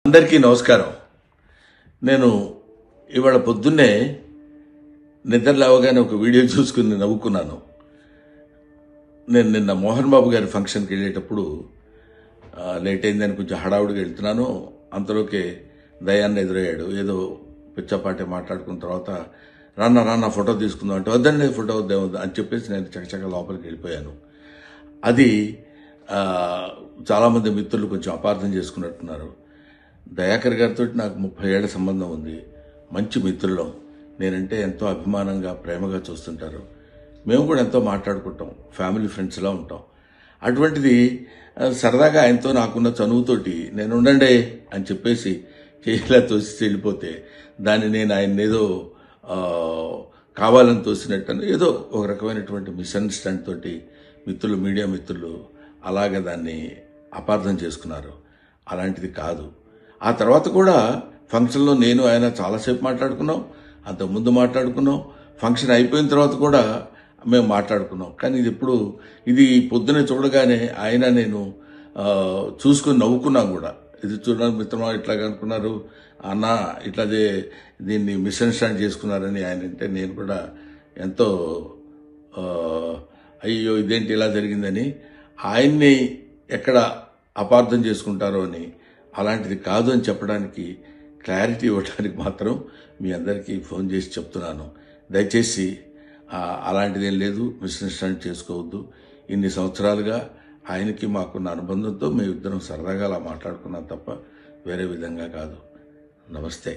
అందరికీ నమస్కారం. నేను ఇవాళ పొద్దున్నే నిద్ర లేవగానే ఒక వీడియో చూసుకుని నవ్వుకున్నాను. నేను నిన్న మోహన్ బాబు గారి ఫంక్షన్కి వెళ్ళేటప్పుడు లేట్ అయిందని కొంచెం హడావుడిగా వెళ్తున్నాను. అంతలోకే దయాన్ని ఎదురయ్యాడు. ఏదో పిచ్చపాటే మాట్లాడుకున్న తర్వాత రాన్న ఫోటో తీసుకుందాం అంటే వద్దండి ఫోటో వద్దాం అని చెప్పేసి నేను చకచక లోపలికి వెళ్ళిపోయాను. అది చాలామంది మిత్రులు కొంచెం అపార్థం చేసుకున్నట్టున్నారు. దయాకర్ గారితో నాకు 30 ఏళ్ల సంబంధం ఉంది. మంచి మిత్రులం. నేనంటే ఎంతో అభిమానంగా ప్రేమగా చూస్తుంటారు. మేము కూడా ఎంతో మాట్లాడుకుంటాం. ఫ్యామిలీ ఫ్రెండ్స్లా ఉంటాం. అటువంటిది సరదాగా ఆయనతో నాకున్న చనువుతోటి నేను ఉండండి అని చెప్పేసి చేయిలా తోసి వెళ్ళిపోతే దాన్ని నేను ఆయన ఏదో కావాలని తోసినట్టు ఏదో ఒక రకమైనటువంటి మిస్అండర్స్టాండ్ తోటి మీడియా మిత్రులు అలాగే దాన్ని అపార్థం చేసుకున్నారు. అలాంటిది కాదు. ఆ తర్వాత కూడా ఫంక్షన్లో నేను ఆయన చాలాసేపు మాట్లాడుకున్నాం. అంతకుముందు మాట్లాడుకున్నాం. ఫంక్షన్ అయిపోయిన తర్వాత కూడా మేము మాట్లాడుకున్నాం. కానీ ఇది పొద్దునే చూడగానే ఆయన నేను చూసుకుని నవ్వుకున్నాం కూడా. ఇది చూడడానికి మిత్రమా ఇట్లాగా అనుకున్నారు అన్న ఇట్లాదే దీన్ని మిస్అండర్స్టాండ్ చేసుకున్నారని ఆయన అంటే నేను కూడా ఎంతో అయ్యో ఇదేంటి ఇలా జరిగిందని ఆయన్ని ఎక్కడ అపార్థం చేసుకుంటారో అని అలాంటిది కాదు అని చెప్పడానికి క్లారిటీ ఇవ్వడానికి మాత్రం మీ అందరికీ ఫోన్ చేసి చెప్తున్నాను. దయచేసి అలాంటిదేం లేదు, మిస్అండర్స్టాండ్ చేసుకోవద్దు. ఇన్ని సంవత్సరాలుగా ఆయనకి మాకున్న అనుబంధంతో మేము ఇద్దరం సరదాగా అలా మాట్లాడుకున్నాం తప్ప వేరే విధంగా కాదు. నమస్తే.